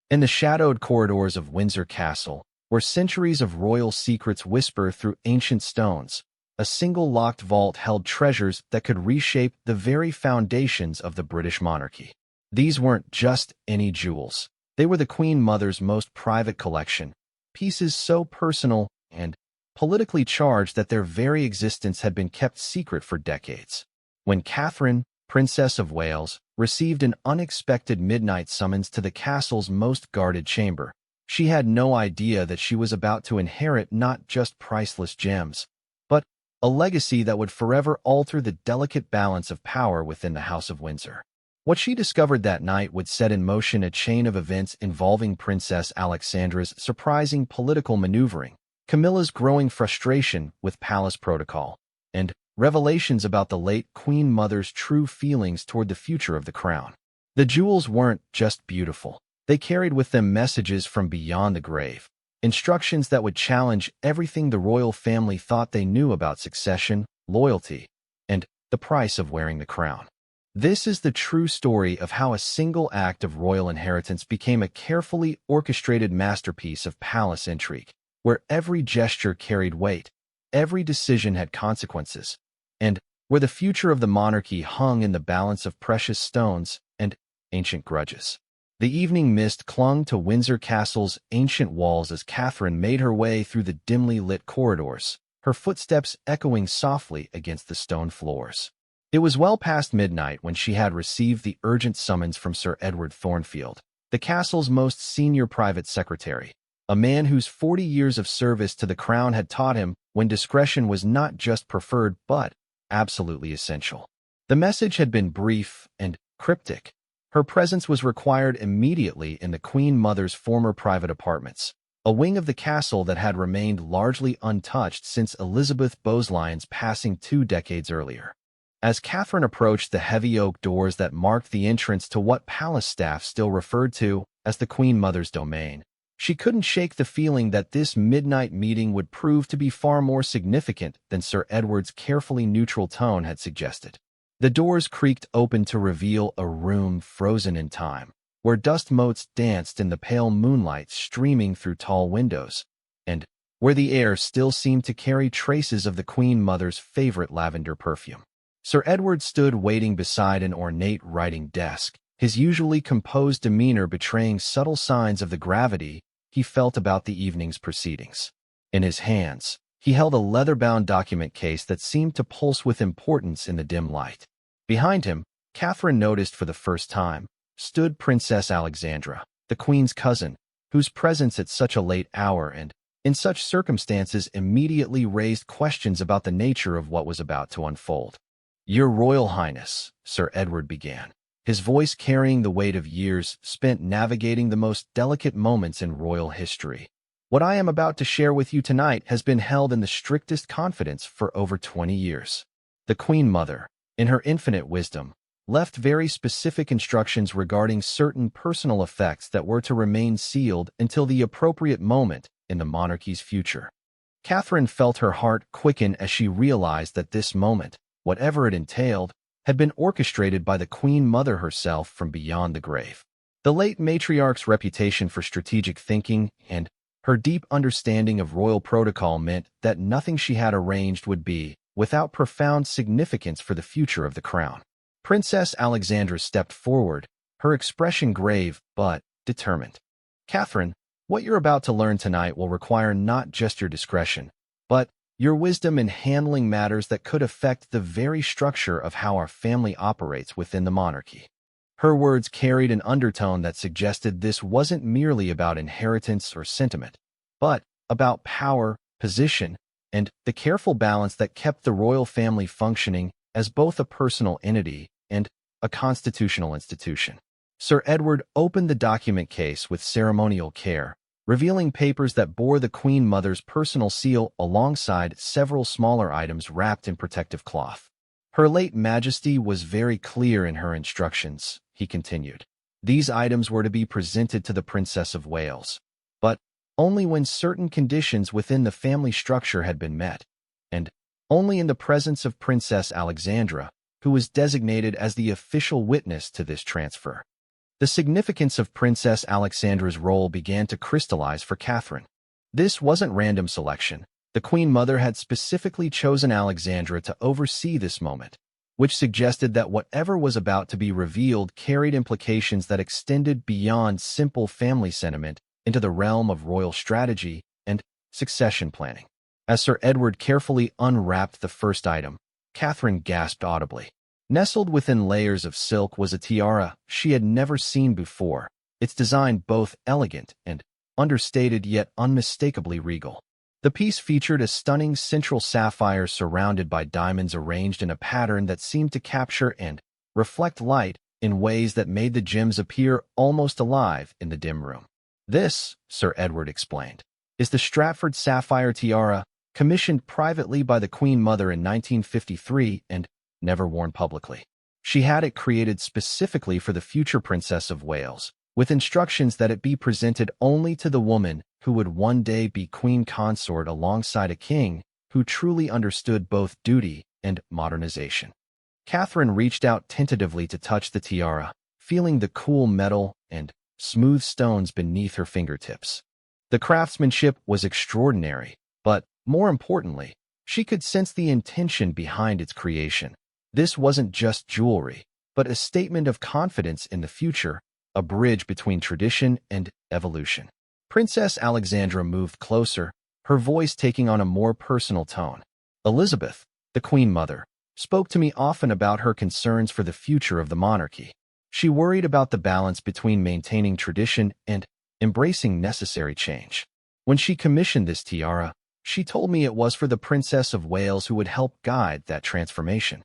In the shadowed corridors of Windsor Castle, where centuries of royal secrets whisper through ancient stones, a single locked vault held treasures that could reshape the very foundations of the British monarchy. These weren't just any jewels. They were the Queen Mother's most private collection, pieces so personal and politically charged that their very existence had been kept secret for decades. When Catherine, Princess of Wales, received an unexpected midnight summons to the castle's most guarded chamber, she had no idea that she was about to inherit not just priceless gems, but a legacy that would forever alter the delicate balance of power within the House of Windsor. What she discovered that night would set in motion a chain of events involving Princess Alexandra's surprising political maneuvering, Camilla's growing frustration with palace protocol, and revelations about the late Queen Mother's true feelings toward the future of the crown. The jewels weren't just beautiful. They carried with them messages from beyond the grave, instructions that would challenge everything the royal family thought they knew about succession, loyalty, and the price of wearing the crown. This is the true story of how a single act of royal inheritance became a carefully orchestrated masterpiece of palace intrigue, where every gesture carried weight, every decision had consequences, and where the future of the monarchy hung in the balance of precious stones and ancient grudges. The evening mist clung to Windsor Castle's ancient walls as Catherine made her way through the dimly lit corridors, her footsteps echoing softly against the stone floors. It was well past midnight when she had received the urgent summons from Sir Edward Thornfield, the castle's most senior private secretary, a man whose 40 years of service to the crown had taught him when discretion was not just preferred but absolutely essential. The message had been brief and cryptic. Her presence was required immediately in the Queen Mother's former private apartments, a wing of the castle that had remained largely untouched since Elizabeth Boseley's passing 2 decades earlier. As Catherine approached the heavy oak doors that marked the entrance to what palace staff still referred to as the Queen Mother's domain, she couldn't shake the feeling that this midnight meeting would prove to be far more significant than Sir Edward's carefully neutral tone had suggested. The doors creaked open to reveal a room frozen in time, where dust motes danced in the pale moonlight streaming through tall windows, and where the air still seemed to carry traces of the Queen Mother's favorite lavender perfume. Sir Edward stood waiting beside an ornate writing desk, his usually composed demeanor betraying subtle signs of the gravity he felt about the evening's proceedings. In his hands, he held a leather-bound document case that seemed to pulse with importance in the dim light. Behind him, Catherine noticed for the first time, stood Princess Alexandra, the Queen's cousin, whose presence at such a late hour and in such circumstances immediately raised questions about the nature of what was about to unfold. "Your Royal Highness," Sir Edward began, his voice carrying the weight of years spent navigating the most delicate moments in royal history. "What I am about to share with you tonight has been held in the strictest confidence for over 20 years. The Queen Mother, in her infinite wisdom, left very specific instructions regarding certain personal effects that were to remain sealed until the appropriate moment in the monarchy's future." Catherine felt her heart quicken as she realized that this moment, whatever it entailed, had been orchestrated by the Queen Mother herself from beyond the grave. The late matriarch's reputation for strategic thinking and her deep understanding of royal protocol meant that nothing she had arranged would be without profound significance for the future of the crown. Princess Alexandra stepped forward, her expression grave but determined. "Catherine, what you're about to learn tonight will require not just your discretion, but your wisdom in handling matters that could affect the very structure of how our family operates within the monarchy." Her words carried an undertone that suggested this wasn't merely about inheritance or sentiment, but about power, position, and the careful balance that kept the royal family functioning as both a personal entity and a constitutional institution. Sir Edward opened the document case with ceremonial care, revealing papers that bore the Queen Mother's personal seal alongside several smaller items wrapped in protective cloth. "Her late Majesty was very clear in her instructions," he continued. "These items were to be presented to the Princess of Wales, but only when certain conditions within the family structure had been met, and only in the presence of Princess Alexandra, who was designated as the official witness to this transfer." The significance of Princess Alexandra's role began to crystallize for Catherine. This wasn't random selection. The Queen Mother had specifically chosen Alexandra to oversee this moment, which suggested that whatever was about to be revealed carried implications that extended beyond simple family sentiment into the realm of royal strategy and succession planning. As Sir Edward carefully unwrapped the first item, Catherine gasped audibly. Nestled within layers of silk was a tiara she had never seen before, its design both elegant and understated yet unmistakably regal. The piece featured a stunning central sapphire surrounded by diamonds arranged in a pattern that seemed to capture and reflect light in ways that made the gems appear almost alive in the dim room. This, Sir Edward explained, is the Stratford Sapphire Tiara, commissioned privately by the Queen Mother in 1953 and never worn publicly. She had it created specifically for the future Princess of Wales, with instructions that it be presented only to the woman who would one day be queen consort alongside a king who truly understood both duty and modernization. Catherine reached out tentatively to touch the tiara, feeling the cool metal and smooth stones beneath her fingertips. The craftsmanship was extraordinary, but, more importantly, she could sense the intention behind its creation. This wasn't just jewelry, but a statement of confidence in the future, a bridge between tradition and evolution. Princess Alexandra moved closer, her voice taking on a more personal tone. Elizabeth, the Queen Mother, spoke to me often about her concerns for the future of the monarchy. She worried about the balance between maintaining tradition and embracing necessary change. When she commissioned this tiara, she told me it was for the Princess of Wales who would help guide that transformation.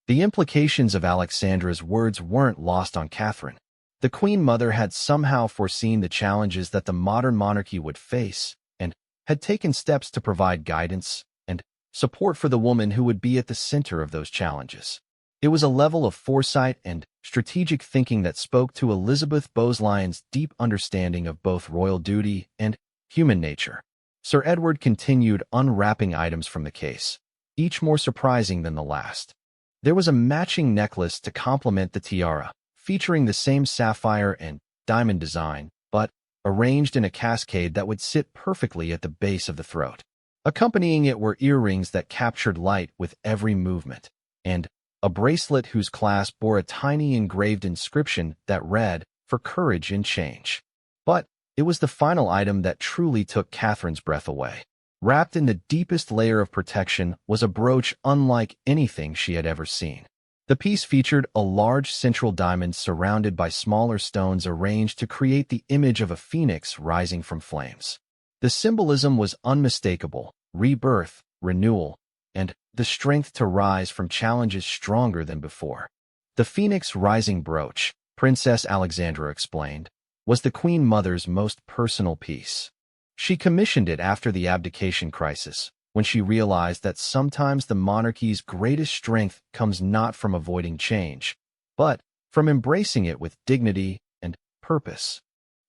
The implications of Alexandra's words weren't lost on Catherine. The Queen Mother had somehow foreseen the challenges that the modern monarchy would face and had taken steps to provide guidance and support for the woman who would be at the center of those challenges. It was a level of foresight and strategic thinking that spoke to Elizabeth Bosley's deep understanding of both royal duty and human nature. Sir Edward continued unwrapping items from the case, each more surprising than the last. There was a matching necklace to complement the tiara, featuring the same sapphire and diamond design, but arranged in a cascade that would sit perfectly at the base of the throat. Accompanying it were earrings that captured light with every movement, and a bracelet whose clasp bore a tiny engraved inscription that read, "For courage in change." But it was the final item that truly took Catherine's breath away. Wrapped in the deepest layer of protection was a brooch unlike anything she had ever seen. The piece featured a large central diamond surrounded by smaller stones arranged to create the image of a phoenix rising from flames. The symbolism was unmistakable: rebirth, renewal, and the strength to rise from challenges stronger than before. The phoenix rising brooch, Princess Alexandra explained, was the Queen Mother's most personal piece. She commissioned it after the abdication crisis, when she realized that sometimes the monarchy's greatest strength comes not from avoiding change, but from embracing it with dignity and purpose.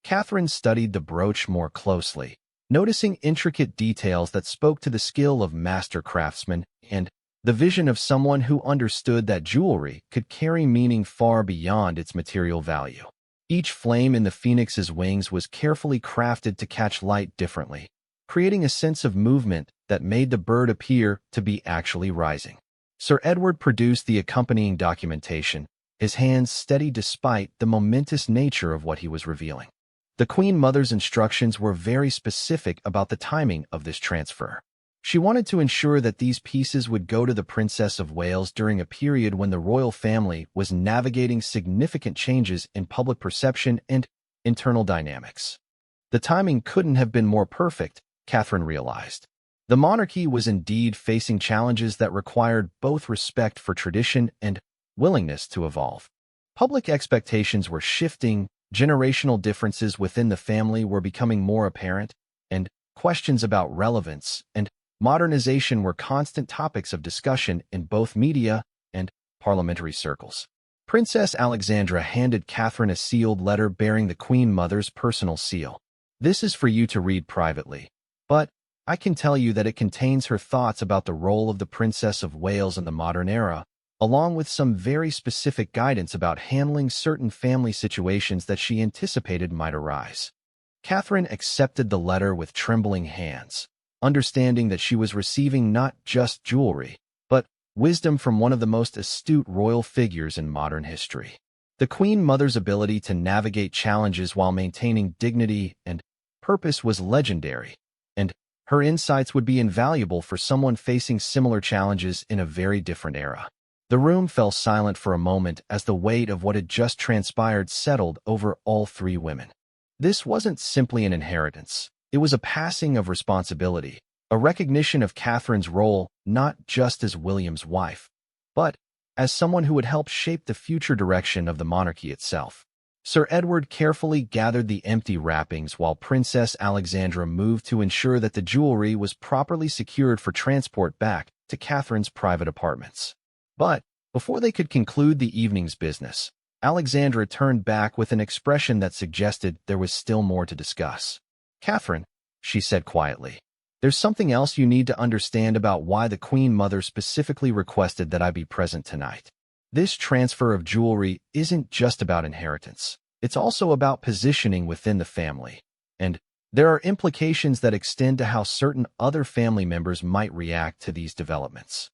Catherine studied the brooch more closely, noticing intricate details that spoke to the skill of master craftsmen and the vision of someone who understood that jewelry could carry meaning far beyond its material value. Each flame in the phoenix's wings was carefully crafted to catch light differently, creating a sense of movement that made the bird appear to be actually rising. Sir Edward produced the accompanying documentation, his hands steady despite the momentous nature of what he was revealing. The Queen Mother's instructions were very specific about the timing of this transfer. She wanted to ensure that these pieces would go to the Princess of Wales during a period when the royal family was navigating significant changes in public perception and internal dynamics. The timing couldn't have been more perfect, Catherine realized. The monarchy was indeed facing challenges that required both respect for tradition and willingness to evolve. Public expectations were shifting, generational differences within the family were becoming more apparent, and questions about relevance and modernization were constant topics of discussion in both media and parliamentary circles. Princess Alexandra handed Catherine a sealed letter bearing the Queen Mother's personal seal. "This is for you to read privately, but I can tell you that it contains her thoughts about the role of the Princess of Wales in the modern era, along with some very specific guidance about handling certain family situations that she anticipated might arise. Catherine accepted the letter with trembling hands, understanding that she was receiving not just jewelry, but wisdom from one of the most astute royal figures in modern history. The Queen Mother's ability to navigate challenges while maintaining dignity and purpose was legendary, and her insights would be invaluable for someone facing similar challenges in a very different era. The room fell silent for a moment as the weight of what had just transpired settled over all three women. This wasn't simply an inheritance. It was a passing of responsibility, a recognition of Catherine's role not just as William's wife, but as someone who would help shape the future direction of the monarchy itself. Sir Edward carefully gathered the empty wrappings while Princess Alexandra moved to ensure that the jewelry was properly secured for transport back to Catherine's private apartments. But before they could conclude the evening's business, Alexandra turned back with an expression that suggested there was still more to discuss. "Catherine," she said quietly, "there's something else you need to understand about why the Queen Mother specifically requested that I be present tonight. This transfer of jewelry isn't just about inheritance. It's also about positioning within the family. And there are implications that extend to how certain other family members might react to these developments."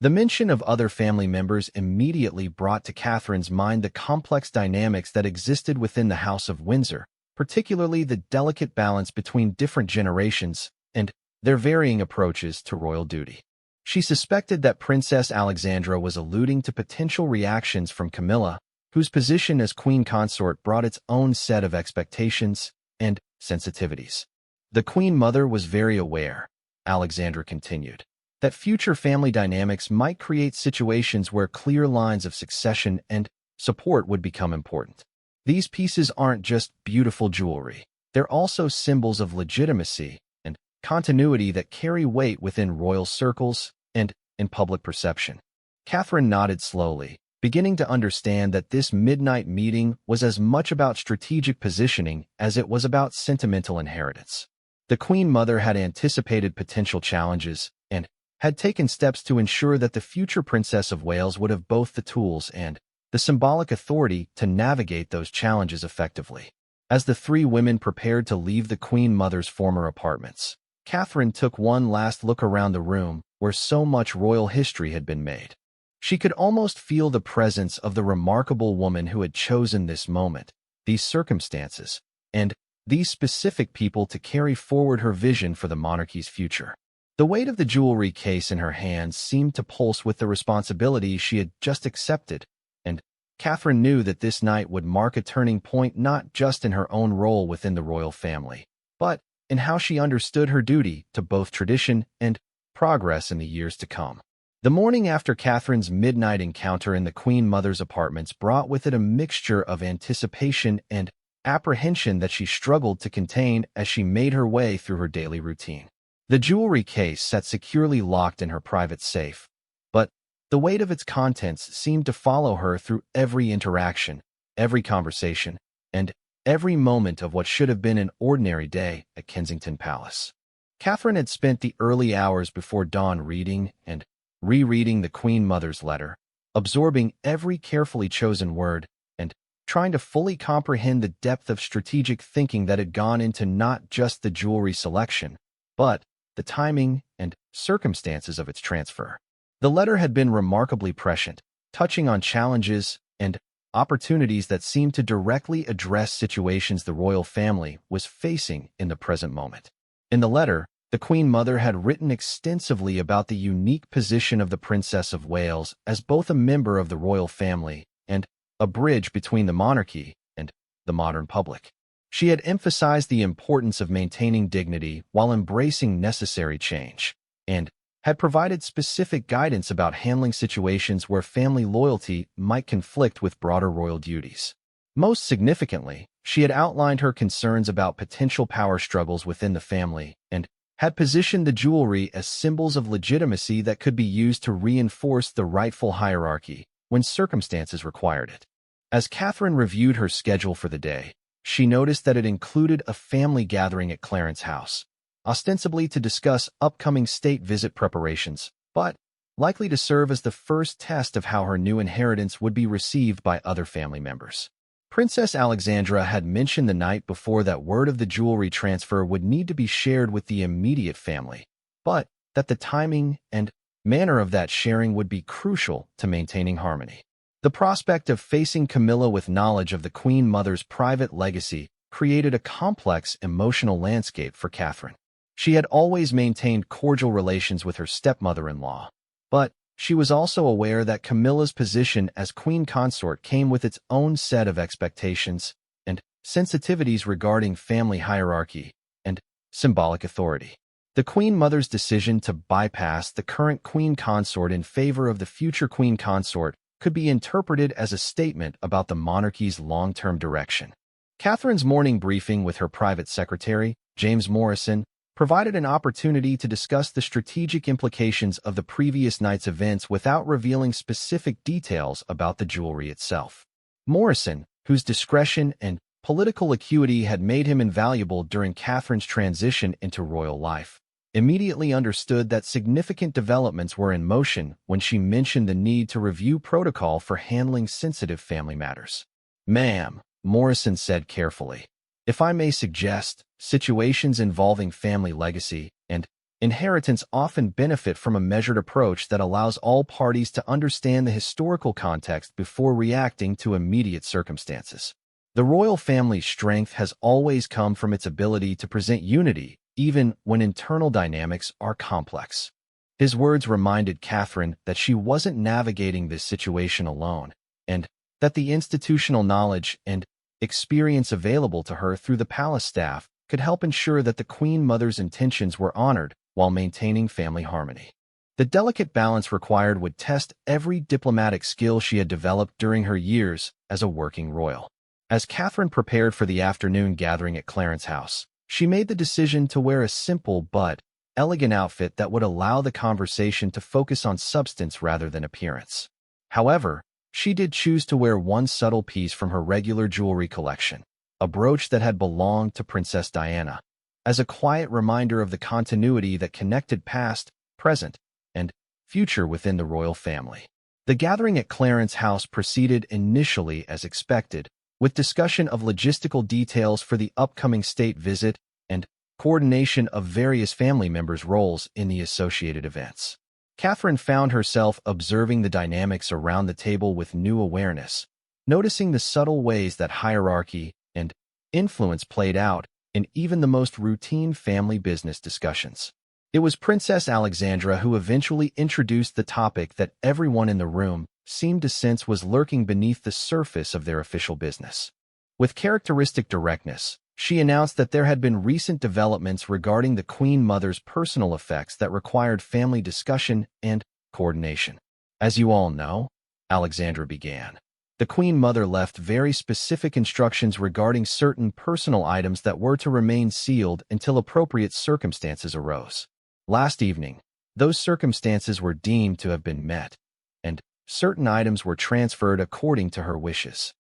The mention of other family members immediately brought to Catherine's mind the complex dynamics that existed within the House of Windsor, particularly the delicate balance between different generations and their varying approaches to royal duty. She suspected that Princess Alexandra was alluding to potential reactions from Camilla, whose position as queen consort brought its own set of expectations and sensitivities. The Queen Mother was very aware, Alexandra continued, that future family dynamics might create situations where clear lines of succession and support would become important. These pieces aren't just beautiful jewelry. They're also symbols of legitimacy and continuity that carry weight within royal circles and in public perception. Catherine nodded slowly, beginning to understand that this midnight meeting was as much about strategic positioning as it was about sentimental inheritance. The Queen Mother had anticipated potential challenges and had taken steps to ensure that the future Princess of Wales would have both the tools and the symbolic authority to navigate those challenges effectively. As the three women prepared to leave the Queen Mother's former apartments, Catherine took one last look around the room where so much royal history had been made. She could almost feel the presence of the remarkable woman who had chosen this moment, these circumstances, and these specific people to carry forward her vision for the monarchy's future. The weight of the jewelry case in her hands seemed to pulse with the responsibility she had just accepted, and Catherine knew that this night would mark a turning point not just in her own role within the royal family, but in how she understood her duty to both tradition and progress in the years to come. The morning after Catherine's midnight encounter in the Queen Mother's apartments brought with it a mixture of anticipation and apprehension that she struggled to contain as she made her way through her daily routine. The jewelry case sat securely locked in her private safe, but the weight of its contents seemed to follow her through every interaction, every conversation, and every moment of what should have been an ordinary day at Kensington Palace. Catherine had spent the early hours before dawn reading and rereading the Queen Mother's letter, absorbing every carefully chosen word, and trying to fully comprehend the depth of strategic thinking that had gone into not just the jewelry selection, but the timing and circumstances of its transfer. The letter had been remarkably prescient, touching on challenges and opportunities that seemed to directly address situations the royal family was facing in the present moment. In the letter, the Queen Mother had written extensively about the unique position of the Princess of Wales as both a member of the royal family and a bridge between the monarchy and the modern public. She had emphasized the importance of maintaining dignity while embracing necessary change, and had provided specific guidance about handling situations where family loyalty might conflict with broader royal duties. Most significantly, she had outlined her concerns about potential power struggles within the family and had positioned the jewelry as symbols of legitimacy that could be used to reinforce the rightful hierarchy when circumstances required it. As Catherine reviewed her schedule for the day, she noticed that it included a family gathering at Clarence House, ostensibly to discuss upcoming state visit preparations, but likely to serve as the first test of how her new inheritance would be received by other family members. Princess Alexandra had mentioned the night before that word of the jewelry transfer would need to be shared with the immediate family, but that the timing and manner of that sharing would be crucial to maintaining harmony. The prospect of facing Camilla with knowledge of the Queen Mother's private legacy created a complex emotional landscape for Catherine. She had always maintained cordial relations with her stepmother-in-law, but she was also aware that Camilla's position as queen consort came with its own set of expectations and sensitivities regarding family hierarchy and symbolic authority. The Queen Mother's decision to bypass the current queen consort in favor of the future queen consort could be interpreted as a statement about the monarchy's long-term direction. Catherine's morning briefing with her private secretary, James Morrison, provided an opportunity to discuss the strategic implications of the previous night's events without revealing specific details about the jewelry itself. Morrison, whose discretion and political acuity had made him invaluable during Catherine's transition into royal life, immediately understood that significant developments were in motion when she mentioned the need to review protocol for handling sensitive family matters. "Ma'am," Morrison said carefully, "if I may suggest, situations involving family legacy and inheritance often benefit from a measured approach that allows all parties to understand the historical context before reacting to immediate circumstances. The royal family's strength has always come from its ability to present unity, even when internal dynamics are complex." His words reminded Catherine that she wasn't navigating this situation alone, and that the institutional knowledge and experience available to her through the palace staff could help ensure that the Queen Mother's intentions were honored while maintaining family harmony. The delicate balance required would test every diplomatic skill she had developed during her years as a working royal. As Catherine prepared for the afternoon gathering at Clarence House, she made the decision to wear a simple but elegant outfit that would allow the conversation to focus on substance rather than appearance. However, she did choose to wear one subtle piece from her regular jewelry collection, a brooch that had belonged to Princess Diana, as a quiet reminder of the continuity that connected past, present, and future within the royal family. The gathering at Clarence House proceeded initially as expected, with discussion of logistical details for the upcoming state visit and coordination of various family members' roles in the associated events. Catherine found herself observing the dynamics around the table with new awareness, noticing the subtle ways that hierarchy and influence played out in even the most routine family business discussions. It was Princess Alexandra who eventually introduced the topic that everyone in the room seemed to sense was lurking beneath the surface of their official business. With characteristic directness, she announced that there had been recent developments regarding the Queen Mother's personal effects that required family discussion and coordination. "As you all know," Alexandra began, "the Queen Mother left very specific instructions regarding certain personal items that were to remain sealed until appropriate circumstances arose. Last evening, those circumstances were deemed to have been met, and certain items were transferred according to her wishes."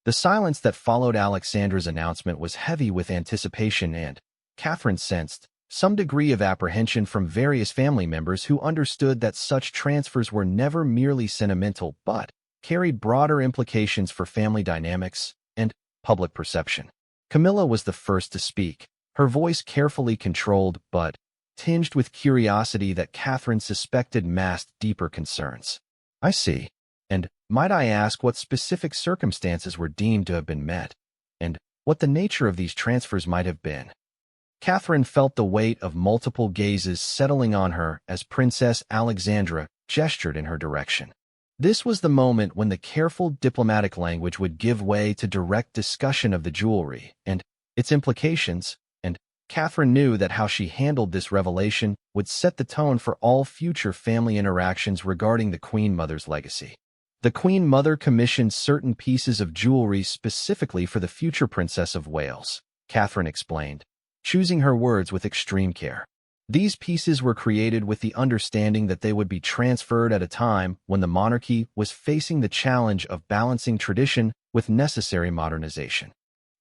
The silence that followed Alexandra's announcement was heavy with anticipation and, Catherine sensed, some degree of apprehension from various family members who understood that such transfers were never merely sentimental but carried broader implications for family dynamics and public perception. Camilla was the first to speak, her voice carefully controlled but tinged with curiosity that Catherine suspected masked deeper concerns. "I see. And might I ask what specific circumstances were deemed to have been met, and what the nature of these transfers might have been?" Catherine felt the weight of multiple gazes settling on her as Princess Alexandra gestured in her direction. This was the moment when the careful diplomatic language would give way to direct discussion of the jewelry and its implications, and Catherine knew that how she handled this revelation would set the tone for all future family interactions regarding the Queen Mother's legacy. The Queen Mother commissioned certain pieces of jewelry specifically for the future Princess of Wales, Catherine explained, choosing her words with extreme care. These pieces were created with the understanding that they would be transferred at a time when the monarchy was facing the challenge of balancing tradition with necessary modernization.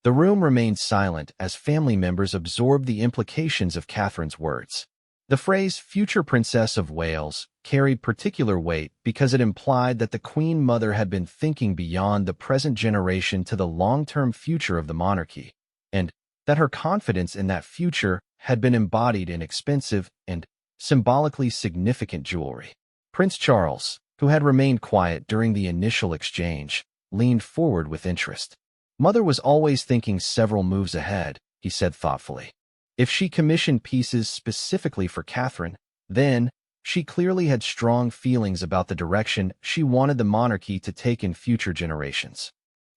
The room remained silent as family members absorbed the implications of Catherine's words. The phrase future Princess of Wales carried particular weight because it implied that the Queen Mother had been thinking beyond the present generation to the long-term future of the monarchy, and that her confidence in that future had been embodied in expensive and symbolically significant jewelry. Prince Charles, who had remained quiet during the initial exchange, leaned forward with interest. "Mother was always thinking several moves ahead," he said thoughtfully. "If she commissioned pieces specifically for Catherine, then she clearly had strong feelings about the direction she wanted the monarchy to take in future generations."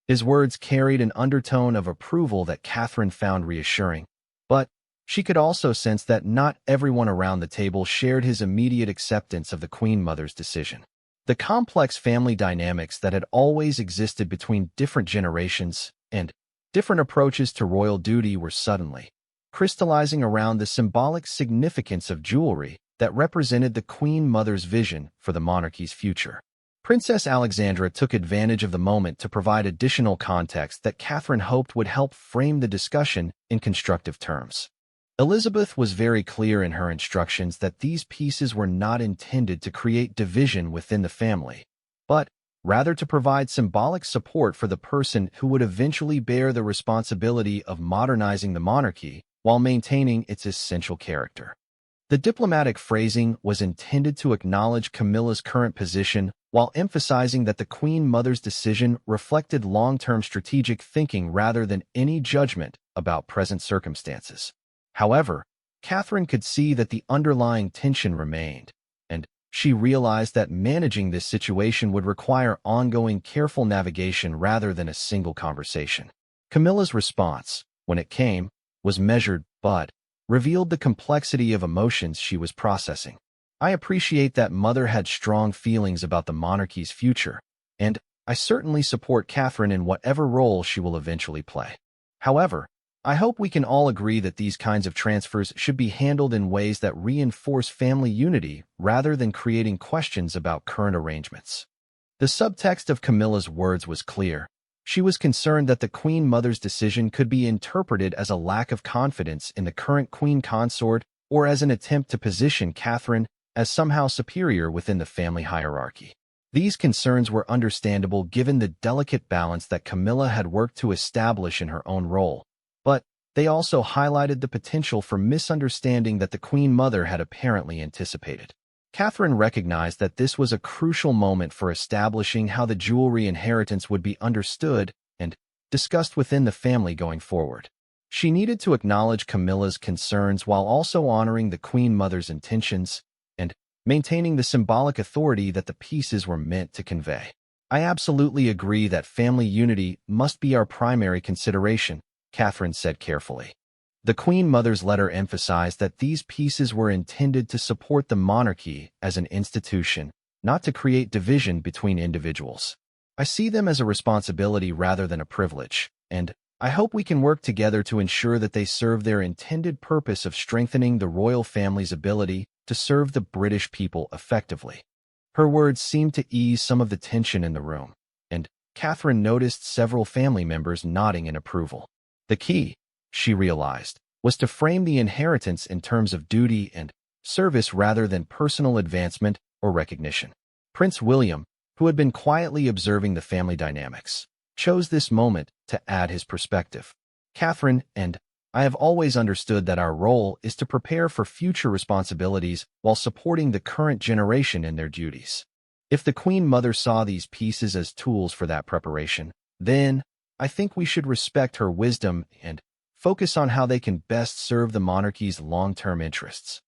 His words carried an undertone of approval that Catherine found reassuring, but she could also sense that not everyone around the table shared his immediate acceptance of the Queen Mother's decision. The complex family dynamics that had always existed between different generations and different approaches to royal duty were suddenly crystallizing around the symbolic significance of jewelry that represented the Queen Mother's vision for the monarchy's future. Princess Alexandra took advantage of the moment to provide additional context that Catherine hoped would help frame the discussion in constructive terms. Elizabeth was very clear in her instructions that these pieces were not intended to create division within the family, but rather to provide symbolic support for the person who would eventually bear the responsibility of modernizing the monarchy while maintaining its essential character. The diplomatic phrasing was intended to acknowledge Camilla's current position while emphasizing that the Queen Mother's decision reflected long-term strategic thinking rather than any judgment about present circumstances. However, Catherine could see that the underlying tension remained, and she realized that managing this situation would require ongoing careful navigation rather than a single conversation. Camilla's response, when it came, was measured but revealed the complexity of emotions she was processing. "I appreciate that Mother had strong feelings about the monarchy's future, and I certainly support Catherine in whatever role she will eventually play. However, I hope we can all agree that these kinds of transfers should be handled in ways that reinforce family unity rather than creating questions about current arrangements." The subtext of Camilla's words was clear. She was concerned that the Queen Mother's decision could be interpreted as a lack of confidence in the current Queen Consort or as an attempt to position Catherine as somehow superior within the family hierarchy. These concerns were understandable given the delicate balance that Camilla had worked to establish in her own role, but they also highlighted the potential for misunderstanding that the Queen Mother had apparently anticipated. Catherine recognized that this was a crucial moment for establishing how the jewelry inheritance would be understood and discussed within the family going forward. She needed to acknowledge Camilla's concerns while also honoring the Queen Mother's intentions and maintaining the symbolic authority that the pieces were meant to convey. "I absolutely agree that family unity must be our primary consideration," Catherine said carefully. The Queen Mother's letter emphasized that these pieces were intended to support the monarchy as an institution, not to create division between individuals. "I see them as a responsibility rather than a privilege, and I hope we can work together to ensure that they serve their intended purpose of strengthening the royal family's ability to serve the British people effectively." Her words seemed to ease some of the tension in the room, and Catherine noticed several family members nodding in approval. The key, she realized, was to frame the inheritance in terms of duty and service rather than personal advancement or recognition. Prince William, who had been quietly observing the family dynamics, chose this moment to add his perspective. "Catherine and I have always understood that our role is to prepare for future responsibilities while supporting the current generation in their duties. If the Queen Mother saw these pieces as tools for that preparation, then I think we should respect her wisdom and focus on how they can best serve the monarchy's long-term interests."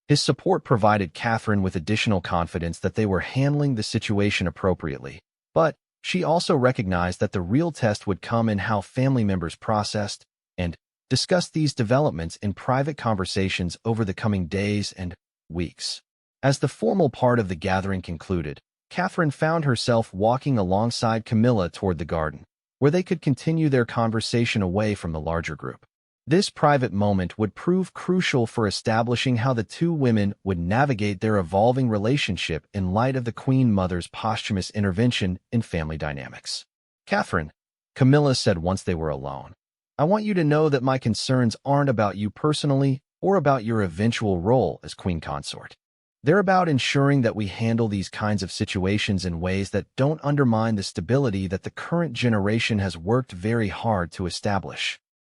His support provided Catherine with additional confidence that they were handling the situation appropriately, but she also recognized that the real test would come in how family members processed and discussed these developments in private conversations over the coming days and weeks. As the formal part of the gathering concluded, Catherine found herself walking alongside Camilla toward the garden, where they could continue their conversation away from the larger group. This private moment would prove crucial for establishing how the two women would navigate their evolving relationship in light of the Queen Mother's posthumous intervention in family dynamics. "Catherine," Camilla said once they were alone, "I want you to know that my concerns aren't about you personally, or about your eventual role as queen consort. They're about ensuring that we handle these kinds of situations in ways that don't undermine the stability that the current generation has worked very hard to establish.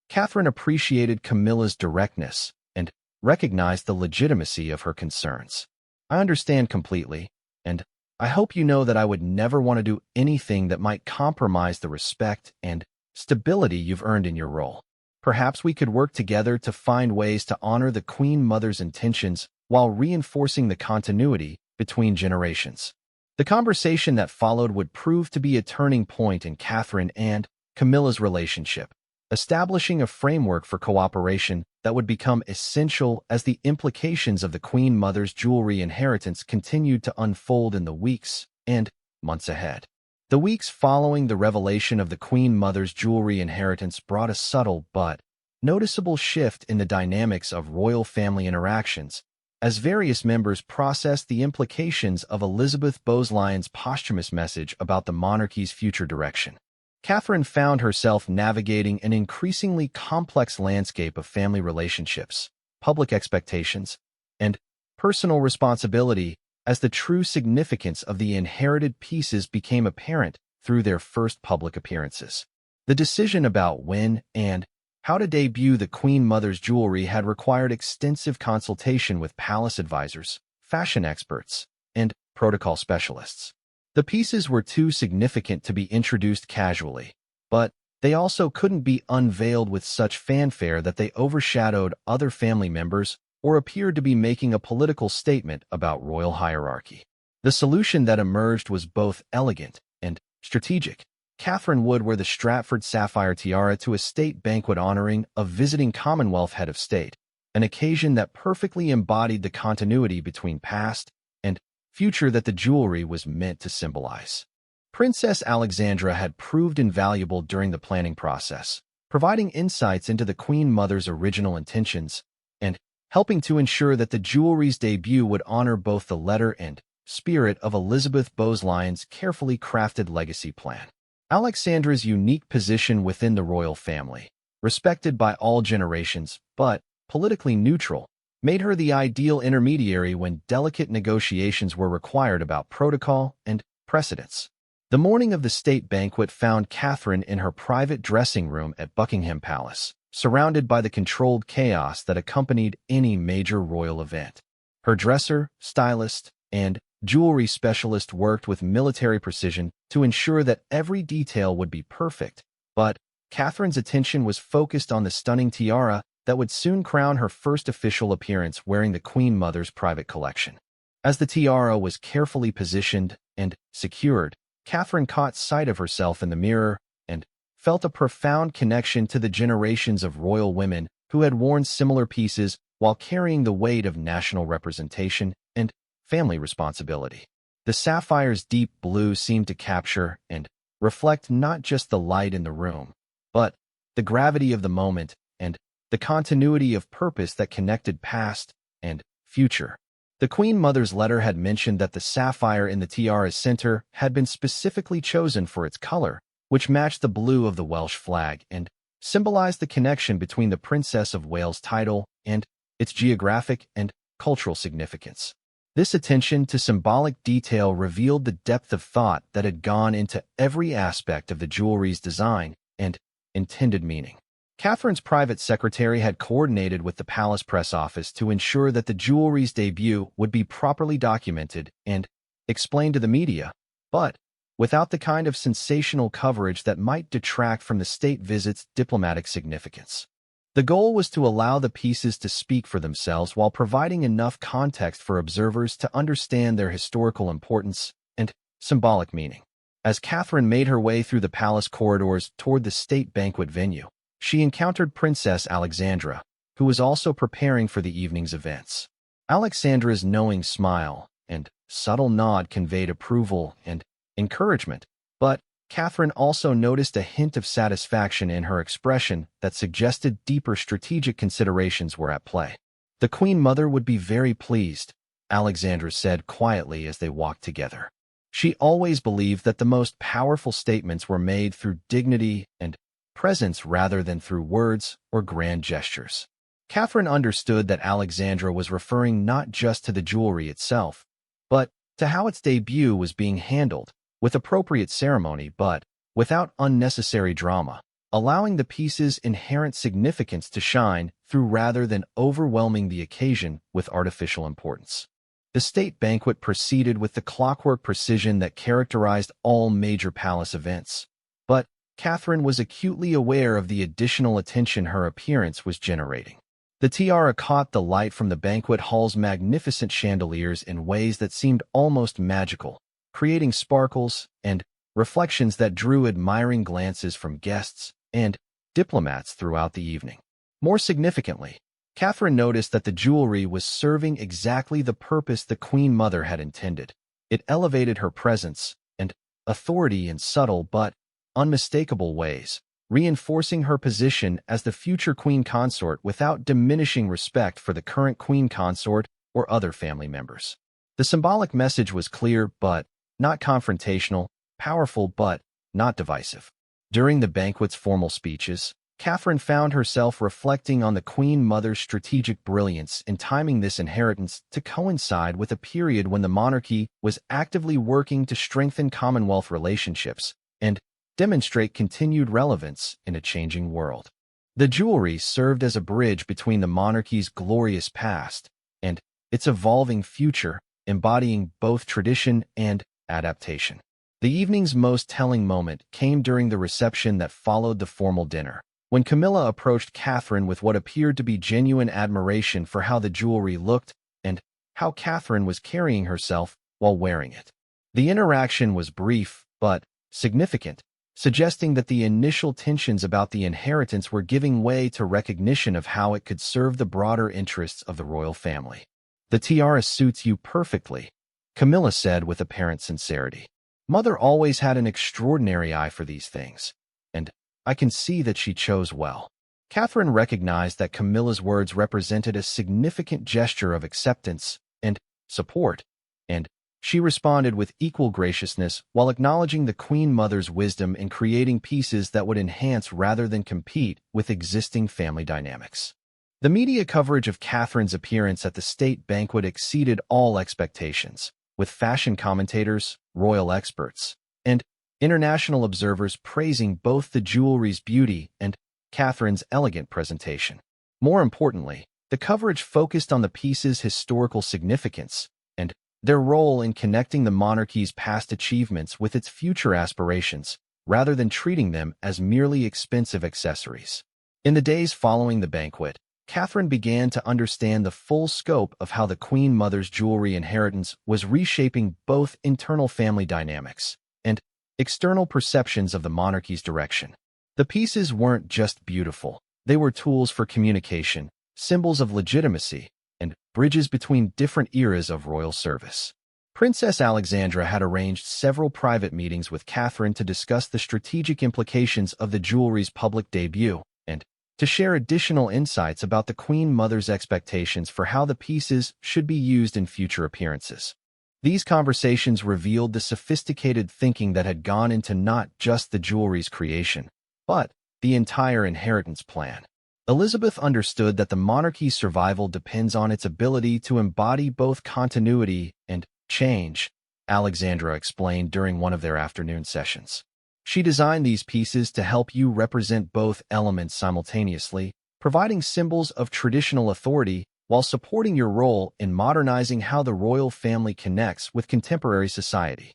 Catherine appreciated Camilla's directness and recognized the legitimacy of her concerns. I understand completely, and I hope you know that I would never want to do anything that might compromise the respect and stability you've earned in your role. Perhaps we could work together to find ways to honor the Queen Mother's intentions while reinforcing the continuity between generations. The conversation that followed would prove to be a turning point in Catherine and Camilla's relationship, establishing a framework for cooperation that would become essential as the implications of the Queen Mother's jewelry inheritance continued to unfold in the weeks and months ahead. The weeks following the revelation of the Queen Mother's jewelry inheritance brought a subtle but noticeable shift in the dynamics of royal family interactions, as various members processed the implications of Elizabeth Bosley's posthumous message about the monarchy's future direction. Catherine found herself navigating an increasingly complex landscape of family relationships, public expectations, and personal responsibility as the true significance of the inherited pieces became apparent through their first public appearances. The decision about when and how to debut the Queen Mother's jewelry had required extensive consultation with palace advisors, fashion experts, and protocol specialists. The pieces were too significant to be introduced casually, but they also couldn't be unveiled with such fanfare that they overshadowed other family members or appeared to be making a political statement about royal hierarchy. The solution that emerged was both elegant and strategic. Catherine would wear the Stratford sapphire tiara to a state banquet honoring a visiting Commonwealth head of state, an occasion that perfectly embodied the continuity between past and future that the jewelry was meant to symbolize. Princess Alexandra had proved invaluable during the planning process, providing insights into the Queen Mother's original intentions and helping to ensure that the jewelry's debut would honor both the letter and spirit of Elizabeth Bosley's carefully crafted legacy plan. Alexandra's unique position within the royal family, respected by all generations but politically neutral, made her the ideal intermediary when delicate negotiations were required about protocol and precedence. The morning of the state banquet found Catherine in her private dressing room at Buckingham Palace, surrounded by the controlled chaos that accompanied any major royal event. Her dresser, stylist, and jewelry specialist worked with military precision to ensure that every detail would be perfect, but Catherine's attention was focused on the stunning tiara that would soon crown her first official appearance wearing the Queen Mother's private collection. As the tiara was carefully positioned and secured, Catherine caught sight of herself in the mirror and felt a profound connection to the generations of royal women who had worn similar pieces while carrying the weight of national representation and family responsibility. The sapphire's deep blue seemed to capture and reflect not just the light in the room, but the gravity of the moment and the continuity of purpose that connected past and future. The Queen Mother's letter had mentioned that the sapphire in the tiara's center had been specifically chosen for its color, which matched the blue of the Welsh flag and symbolized the connection between the Princess of Wales title and its geographic and cultural significance. This attention to symbolic detail revealed the depth of thought that had gone into every aspect of the jewelry's design and intended meaning. Catherine's private secretary had coordinated with the palace press office to ensure that the jewelry's debut would be properly documented and explained to the media, but without the kind of sensational coverage that might detract from the state visit's diplomatic significance. The goal was to allow the pieces to speak for themselves while providing enough context for observers to understand their historical importance and symbolic meaning. As Catherine made her way through the palace corridors toward the state banquet venue, she encountered Princess Alexandra, who was also preparing for the evening's events. Alexandra's knowing smile and subtle nod conveyed approval and encouragement, but Catherine also noticed a hint of satisfaction in her expression that suggested deeper strategic considerations were at play. The Queen Mother would be very pleased, Alexandra said quietly as they walked together. She always believed that the most powerful statements were made through dignity and presence rather than through words or grand gestures. Catherine understood that Alexandra was referring not just to the jewelry itself, but to how its debut was being handled, with appropriate ceremony but without unnecessary drama, allowing the piece's inherent significance to shine through rather than overwhelming the occasion with artificial importance. The state banquet proceeded with the clockwork precision that characterized all major palace events. But Catherine was acutely aware of the additional attention her appearance was generating. The tiara caught the light from the banquet hall's magnificent chandeliers in ways that seemed almost magical, creating sparkles and reflections that drew admiring glances from guests and diplomats throughout the evening. More significantly, Catherine noticed that the jewelry was serving exactly the purpose the Queen Mother had intended. It elevated her presence and authority in subtle but unmistakable ways, reinforcing her position as the future queen consort without diminishing respect for the current queen consort or other family members. The symbolic message was clear but not confrontational, powerful but not divisive. During the banquet's formal speeches, Catherine found herself reflecting on the Queen Mother's strategic brilliance in timing this inheritance to coincide with a period when the monarchy was actively working to strengthen Commonwealth relationships and demonstrate continued relevance in a changing world. The jewelry served as a bridge between the monarchy's glorious past and its evolving future, embodying both tradition and adaptation. The evening's most telling moment came during the reception that followed the formal dinner, when Camilla approached Catherine with what appeared to be genuine admiration for how the jewelry looked and how Catherine was carrying herself while wearing it. The interaction was brief but significant, suggesting that the initial tensions about the inheritance were giving way to recognition of how it could serve the broader interests of the royal family. "The tiara suits you perfectly," Camilla said with apparent sincerity. "Mother always had an extraordinary eye for these things, and I can see that she chose well." Catherine recognized that Camilla's words represented a significant gesture of acceptance and support, and she responded with equal graciousness while acknowledging the Queen Mother's wisdom in creating pieces that would enhance rather than compete with existing family dynamics. The media coverage of Catherine's appearance at the state banquet exceeded all expectations, with fashion commentators, royal experts, and international observers praising both the jewelry's beauty and Catherine's elegant presentation. More importantly, the coverage focused on the piece's historical significance and their role in connecting the monarchy's past achievements with its future aspirations, rather than treating them as merely expensive accessories. In the days following the banquet, Catherine began to understand the full scope of how the Queen Mother's jewelry inheritance was reshaping both internal family dynamics and external perceptions of the monarchy's direction. The pieces weren't just beautiful, they were tools for communication, symbols of legitimacy, and bridges between different eras of royal service. Princess Alexandra had arranged several private meetings with Catherine to discuss the strategic implications of the jewelry's public debut and to share additional insights about the Queen Mother's expectations for how the pieces should be used in future appearances. These conversations revealed the sophisticated thinking that had gone into not just the jewelry's creation, but the entire inheritance plan. Elizabeth understood that the monarchy's survival depends on its ability to embody both continuity and change, Alexandra explained during one of their afternoon sessions. She designed these pieces to help you represent both elements simultaneously, providing symbols of traditional authority while supporting your role in modernizing how the royal family connects with contemporary society.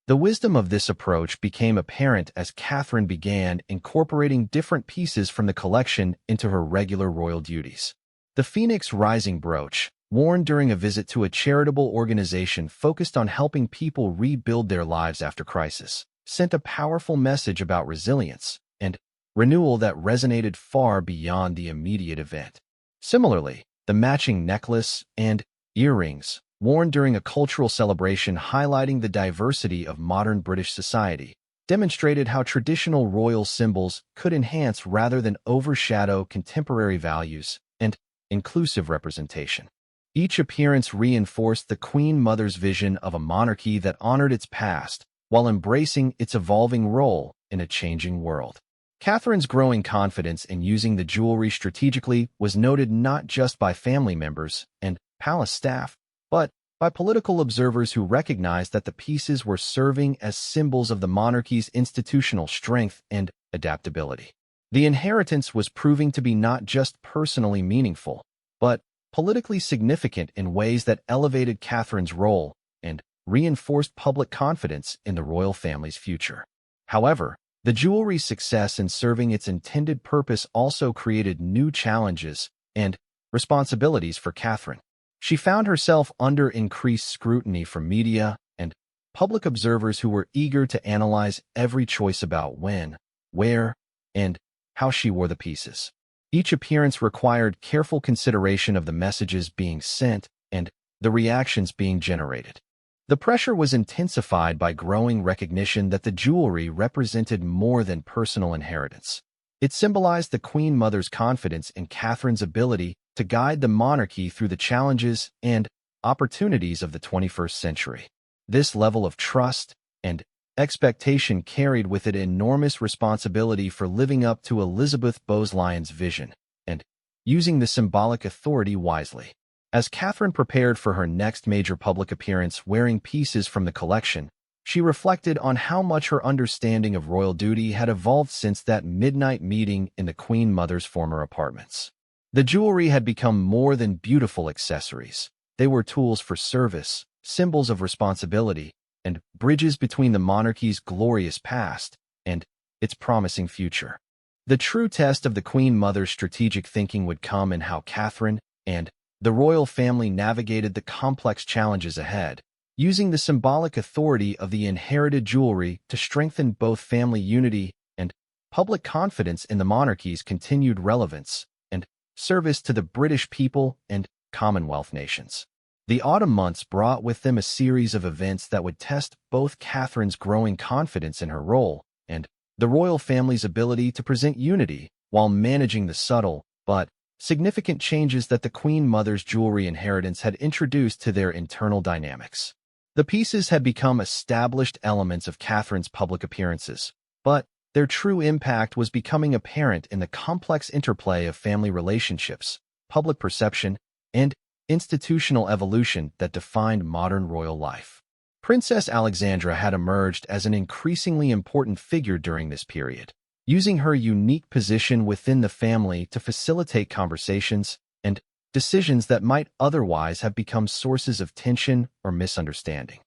The wisdom of this approach became apparent as Catherine began incorporating different pieces from the collection into her regular royal duties. The Phoenix Rising brooch, worn during a visit to a charitable organization focused on helping people rebuild their lives after crisis, sent a powerful message about resilience and renewal that resonated far beyond the immediate event. Similarly, the matching necklace and earrings, worn during a cultural celebration highlighting the diversity of modern British society, demonstrated how traditional royal symbols could enhance rather than overshadow contemporary values and inclusive representation. Each appearance reinforced the Queen Mother's vision of a monarchy that honored its past while embracing its evolving role in a changing world. Catherine's growing confidence in using the jewelry strategically was noted not just by family members and palace staff, but by political observers who recognized that the pieces were serving as symbols of the monarchy's institutional strength and adaptability. The inheritance was proving to be not just personally meaningful, but politically significant in ways that elevated Catherine's role and reinforced public confidence in the royal family's future. However, the jewelry's success in serving its intended purpose also created new challenges and responsibilities for Catherine. She found herself under increased scrutiny from media and public observers who were eager to analyze every choice about when, where, and how she wore the pieces. Each appearance required careful consideration of the messages being sent and the reactions being generated. The pressure was intensified by growing recognition that the jewelry represented more than personal inheritance. It symbolized the Queen Mother's confidence in Catherine's ability to guide the monarchy through the challenges and opportunities of the 21st century. This level of trust and expectation carried with it enormous responsibility for living up to Elizabeth Bosley's vision and using the symbolic authority wisely. As Catherine prepared for her next major public appearance wearing pieces from the collection, she reflected on how much her understanding of royal duty had evolved since that midnight meeting in the Queen Mother's former apartments. The jewelry had become more than beautiful accessories. They were tools for service, symbols of responsibility, and bridges between the monarchy's glorious past and its promising future. The true test of the Queen Mother's strategic thinking would come in how Catherine and the royal family navigated the complex challenges ahead, using the symbolic authority of the inherited jewelry to strengthen both family unity and public confidence in the monarchy's continued relevance and service to the British people and Commonwealth nations. The autumn months brought with them a series of events that would test both Catherine's growing confidence in her role and the royal family's ability to present unity while managing the subtle but significant changes that the Queen Mother's jewelry inheritance had introduced to their internal dynamics. The pieces had become established elements of Catherine's public appearances, but their true impact was becoming apparent in the complex interplay of family relationships, public perception, and institutional evolution that defined modern royal life. Princess Alexandra had emerged as an increasingly important figure during this period, using her unique position within the family to facilitate conversations and decisions that might otherwise have become sources of tension or misunderstanding.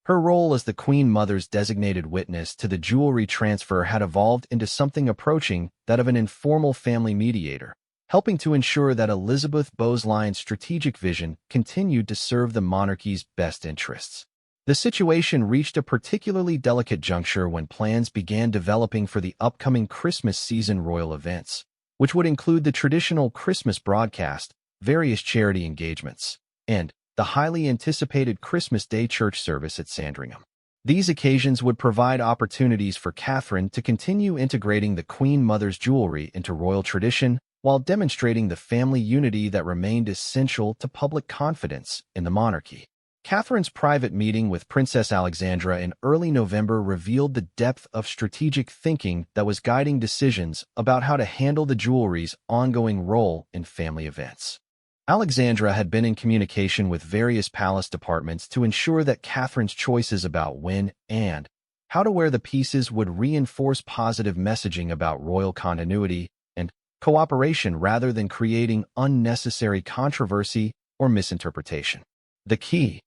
Her role as the Queen Mother's designated witness to the jewelry transfer had evolved into something approaching that of an informal family mediator, helping to ensure that Elizabeth Bosley's strategic vision continued to serve the monarchy's best interests. The situation reached a particularly delicate juncture when plans began developing for the upcoming Christmas season royal events, which would include the traditional Christmas broadcast, various charity engagements, and the highly anticipated Christmas Day church service at Sandringham. These occasions would provide opportunities for Catherine to continue integrating the Queen Mother's jewelry into royal tradition while demonstrating the family unity that remained essential to public confidence in the monarchy. Catherine's private meeting with Princess Alexandra in early November revealed the depth of strategic thinking that was guiding decisions about how to handle the jewelry's ongoing role in family events. Alexandra had been in communication with various palace departments to ensure that Catherine's choices about when and how to wear the pieces would reinforce positive messaging about royal continuity and cooperation rather than creating unnecessary controversy or misinterpretation. The key,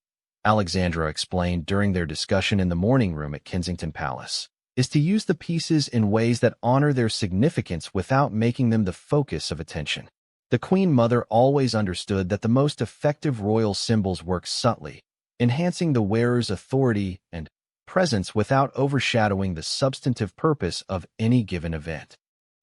Alexandra explained during their discussion in the morning room at Kensington Palace, is to use the pieces in ways that honor their significance without making them the focus of attention. The Queen Mother always understood that the most effective royal symbols work subtly, enhancing the wearer's authority and presence without overshadowing the substantive purpose of any given event.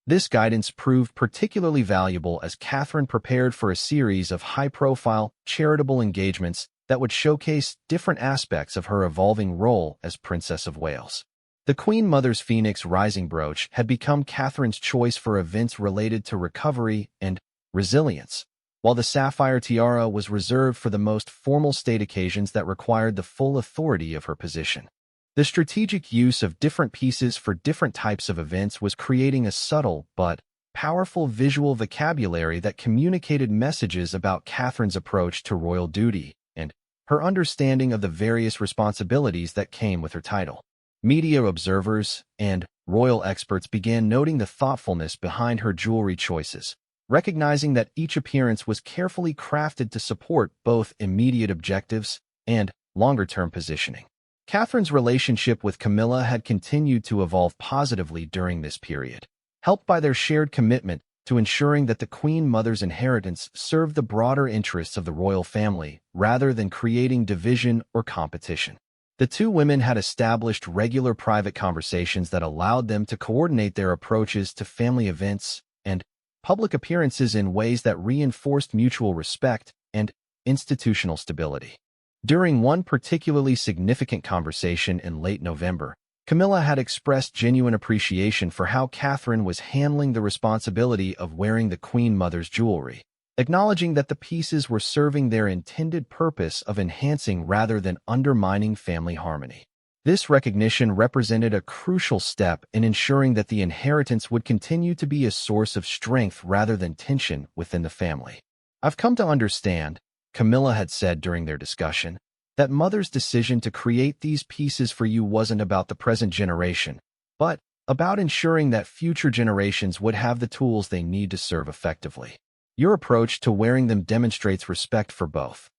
This guidance proved particularly valuable as Catherine prepared for a series of high-profile, charitable engagements that would showcase different aspects of her evolving role as Princess of Wales. The Queen Mother's Phoenix Rising brooch had become Catherine's choice for events related to recovery and resilience, while the sapphire tiara was reserved for the most formal state occasions that required the full authority of her position. The strategic use of different pieces for different types of events was creating a subtle but powerful visual vocabulary that communicated messages about Catherine's approach to royal duty and her understanding of the various responsibilities that came with her title. Media observers and royal experts began noting the thoughtfulness behind her jewelry choices, recognizing that each appearance was carefully crafted to support both immediate objectives and longer-term positioning. Catherine's relationship with Camilla had continued to evolve positively during this period, helped by their shared commitment to ensuring that the Queen Mother's inheritance served the broader interests of the royal family rather than creating division or competition. The two women had established regular private conversations that allowed them to coordinate their approaches to family events and public appearances in ways that reinforced mutual respect and institutional stability. During one particularly significant conversation in late November, Camilla had expressed genuine appreciation for how Catherine was handling the responsibility of wearing the Queen Mother's jewelry, acknowledging that the pieces were serving their intended purpose of enhancing rather than undermining family harmony. This recognition represented a crucial step in ensuring that the inheritance would continue to be a source of strength rather than tension within the family. "I've come to understand," Camilla had said during their discussion, "that Mother's decision to create these pieces for you wasn't about the present generation, but about ensuring that future generations would have the tools they need to serve effectively. Your approach to wearing them demonstrates respect for both